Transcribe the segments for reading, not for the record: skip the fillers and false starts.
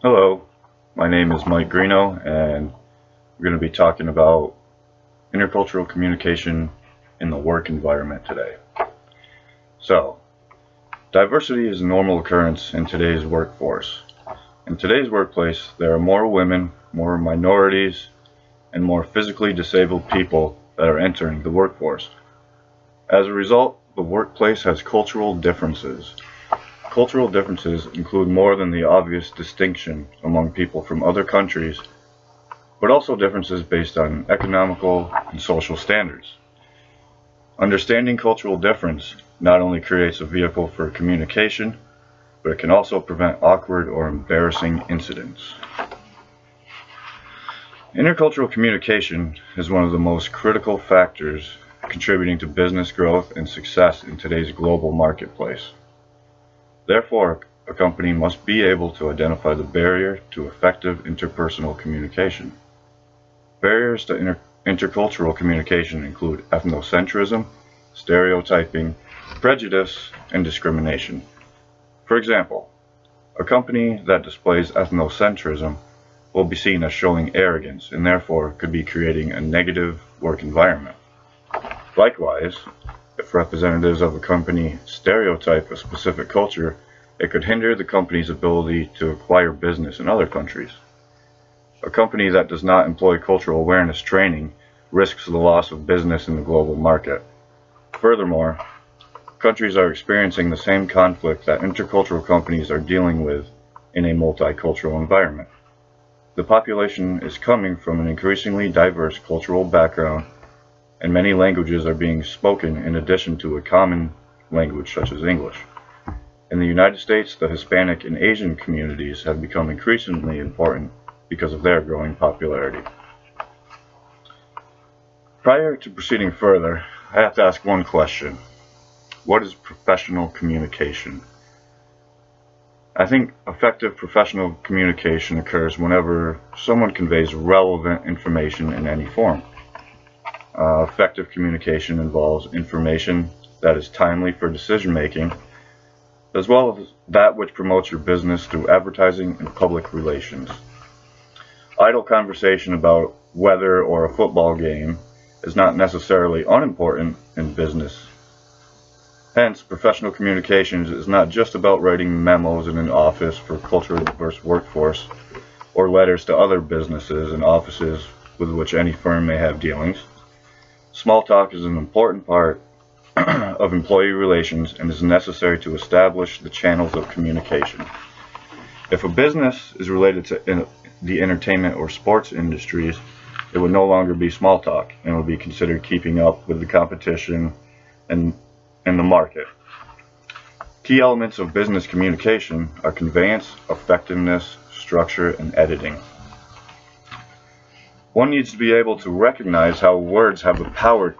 Hello, my name is Mike Greeno, and we're going to be talking about intercultural communication in the work environment today. So, diversity is a normal occurrence in today's workforce. In today's workplace, there are more women, more minorities, and more physically disabled people that are entering the workforce. As a result, the workplace has cultural differences. Cultural differences include more than the obvious distinction among people from other countries, but also differences based on economical and social standards. Understanding cultural difference not only creates a vehicle for communication, but it can also prevent awkward or embarrassing incidents. Intercultural communication is one of the most critical factors contributing to business growth and success in today's global marketplace. Therefore, a company must be able to identify the barrier to effective interpersonal communication. Barriers to intercultural communication include ethnocentrism, stereotyping, prejudice, and discrimination. For example, a company that displays ethnocentrism will be seen as showing arrogance and therefore could be creating a negative work environment. Likewise, if representatives of a company stereotype a specific culture, it could hinder the company's ability to acquire business in other countries. A company that does not employ cultural awareness training risks the loss of business in the global market. Furthermore, countries are experiencing the same conflict that intercultural companies are dealing with in a multicultural environment. The population is coming from an increasingly diverse cultural background, and many languages are being spoken in addition to a common language such as English. In the United States, the Hispanic and Asian communities have become increasingly important because of their growing popularity. Prior to proceeding further, I have to ask one question. What is professional communication? I think effective professional communication occurs whenever someone conveys relevant information in any form. Effective communication involves information that is timely for decision making, as well as that which promotes your business through advertising and public relations. Idle conversation about weather or a football game is not necessarily unimportant in business. Hence, professional communications is not just about writing memos in an office for a culturally diverse workforce or letters to other businesses and offices with which any firm may have dealings. Small talk is an important part of employee relations and is necessary to establish the channels of communication. If a business is related to the entertainment or sports industries, it would no longer be small talk and would be considered keeping up with the competition and the market. Key elements of business communication are conveyance, effectiveness, structure, and editing. One needs to be able to recognize how words have the power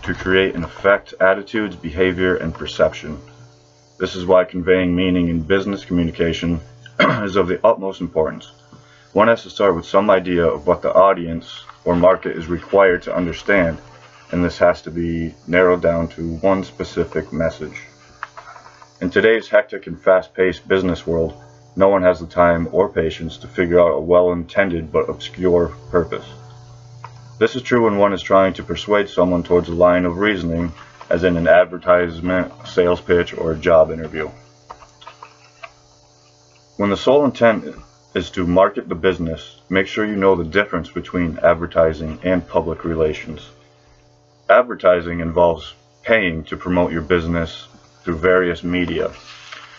to create and affect attitudes, behavior, and perception. This is why conveying meaning in business communication is of the utmost importance. One has to start with some idea of what the audience or market is required to understand, and this has to be narrowed down to one specific message. In today's hectic and fast-paced business world, no one has the time or patience to figure out a well-intended but obscure purpose. This is true when one is trying to persuade someone towards a line of reasoning, as in an advertisement, a sales pitch, or a job interview. When the sole intent is to market the business, make sure you know the difference between advertising and public relations. Advertising involves paying to promote your business through various media,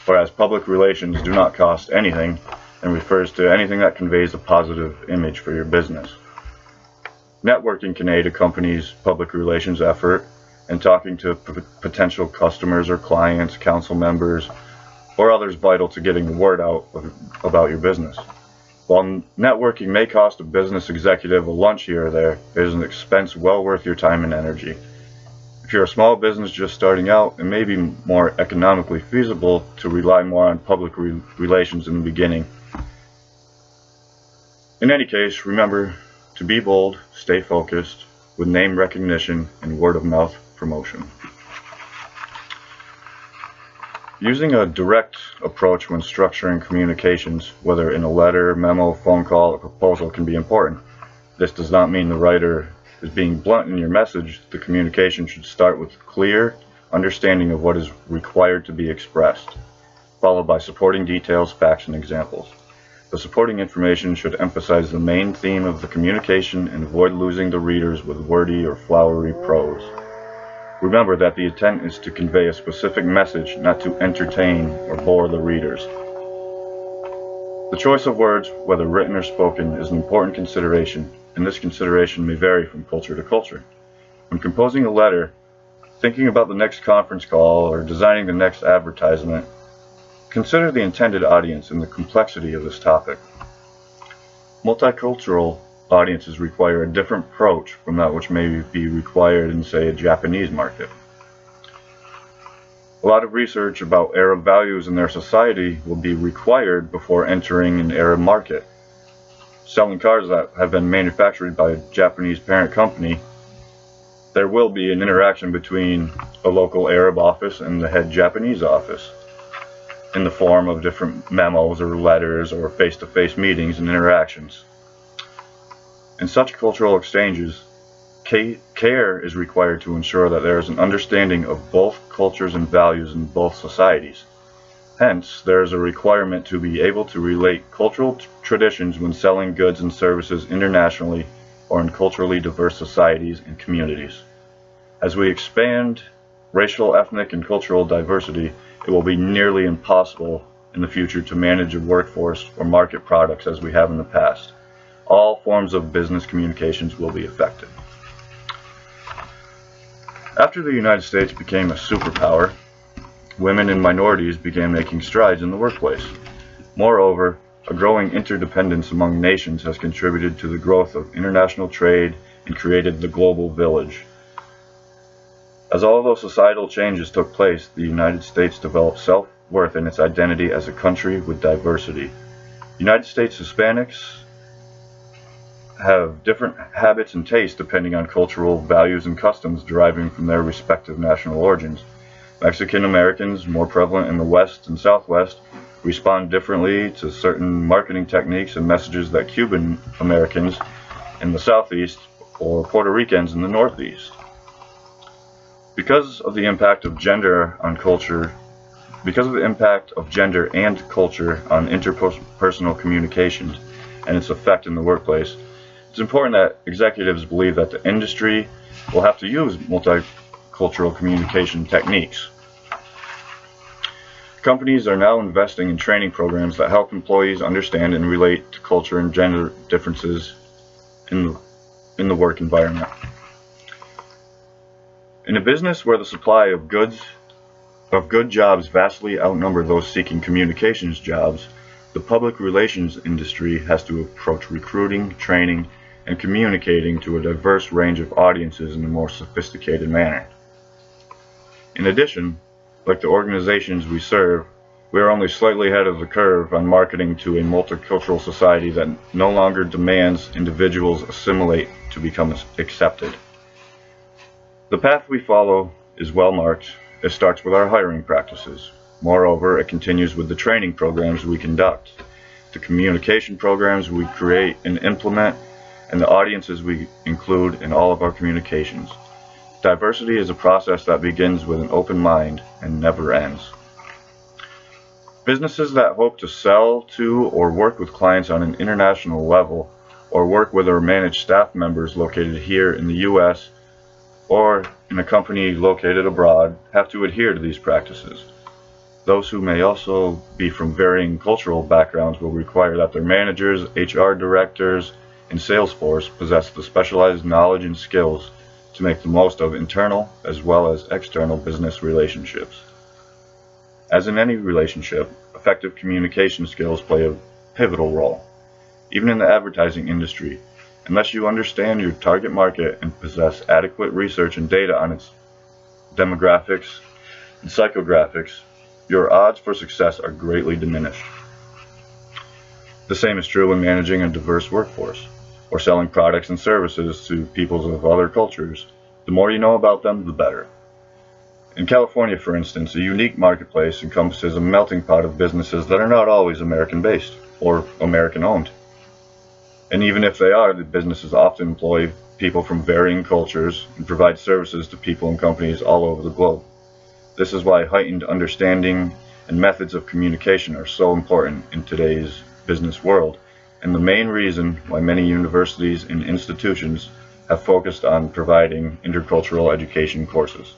whereas public relations do not cost anything and refers to anything that conveys a positive image for your business. Networking can aid a company's public relations effort in talking to potential customers or clients, council members, or others vital to getting the word out about your business. While networking may cost a business executive a lunch here or there, it is an expense well worth your time and energy. If you're a small business just starting out, it may be more economically feasible to rely more on public relations in the beginning. In any case, remember to be bold, stay focused, with name recognition and word-of-mouth promotion. Using a direct approach when structuring communications, whether in a letter, memo, phone call, or proposal, can be important. This does not mean the writer is being blunt in your message. The communication should start with clear understanding of what is required to be expressed, followed by supporting details, facts, and examples. The supporting information should emphasize the main theme of the communication and avoid losing the readers with wordy or flowery prose. Remember that the intent is to convey a specific message, not to entertain or bore the readers. The choice of words, whether written or spoken, is an important consideration, and this consideration may vary from culture to culture. When composing a letter, thinking about the next conference call, or designing the next advertisement, consider the intended audience and the complexity of this topic. Multicultural audiences require a different approach from that which may be required in, say, a Japanese market. A lot of research about Arab values in their society will be required before entering an Arab market. Selling cars that have been manufactured by a Japanese parent company, there will be an interaction between a local Arab office and the head Japanese office in the form of different memos or letters or face-to-face meetings and interactions. In such cultural exchanges, care is required to ensure that there is an understanding of both cultures and values in both societies. Hence, there is a requirement to be able to relate cultural traditions when selling goods and services internationally or in culturally diverse societies and communities. As we expand racial, ethnic, and cultural diversity, it will be nearly impossible in the future to manage a workforce or market products as we have in the past. All forms of business communications will be affected. After the United States became a superpower, women and minorities began making strides in the workplace. Moreover, a growing interdependence among nations has contributed to the growth of international trade and created the global village. As all those societal changes took place, the United States developed self-worth in its identity as a country with diversity. United States Hispanics have different habits and tastes depending on cultural values and customs deriving from their respective national origins. Mexican Americans, more prevalent in the West and Southwest, respond differently to certain marketing techniques and messages that Cuban Americans in the Southeast or Puerto Ricans in the Northeast. Because of the impact of gender and culture on interpersonal communications and its effect in the workplace, it's important that executives believe that the industry will have to use multicultural communication techniques. Companies are now investing in training programs that help employees understand and relate to culture and gender differences in the work environment. In a business where the supply of good jobs vastly outnumber those seeking communications jobs, the public relations industry has to approach recruiting, training, and communicating to a diverse range of audiences in a more sophisticated manner. In addition, like the organizations we serve, we are only slightly ahead of the curve on marketing to a multicultural society that no longer demands individuals assimilate to become accepted. The path we follow is well marked. It starts with our hiring practices. Moreover, it continues with the training programs we conduct, the communication programs we create and implement, and the audiences we include in all of our communications. Diversity is a process that begins with an open mind and never ends. Businesses that hope to sell to or work with clients on an international level, or work with or manage staff members located here in the U.S. or in a company located abroad, have to adhere to these practices. Those who may also be from varying cultural backgrounds will require that their managers, HR directors, and sales force possess the specialized knowledge and skills to make the most of internal as well as external business relationships. As in any relationship, effective communication skills play a pivotal role. Even in the advertising industry, unless you understand your target market and possess adequate research and data on its demographics and psychographics, your odds for success are greatly diminished. The same is true when managing a diverse workforce, or selling products and services to peoples of other cultures. The more you know about them, the better. In California, for instance, a unique marketplace encompasses a melting pot of businesses that are not always American-based or American-owned. And even if they are, the businesses often employ people from varying cultures and provide services to people and companies all over the globe. This is why heightened understanding and methods of communication are so important in today's business world, and the main reason why many universities and institutions have focused on providing intercultural education courses.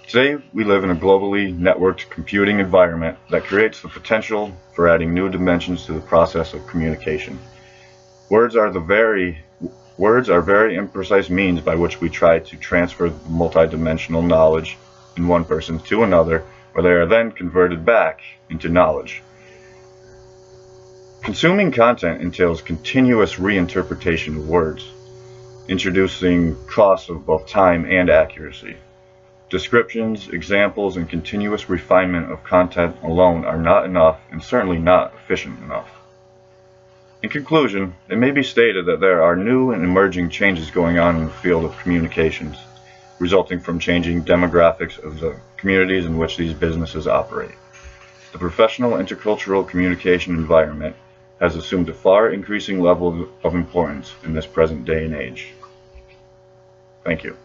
Today, we live in a globally networked computing environment that creates the potential for adding new dimensions to the process of communication. Words are very imprecise means by which we try to transfer multidimensional knowledge in one person to another, where they are then converted back into knowledge. Consuming content entails continuous reinterpretation of words, introducing costs of both time and accuracy. Descriptions, examples, and continuous refinement of content alone are not enough and certainly not efficient enough. In conclusion, it may be stated that there are new and emerging changes going on in the field of communications, resulting from changing demographics of the communities in which these businesses operate. The professional intercultural communication environment has assumed a far increasing level of importance in this present day and age. Thank you.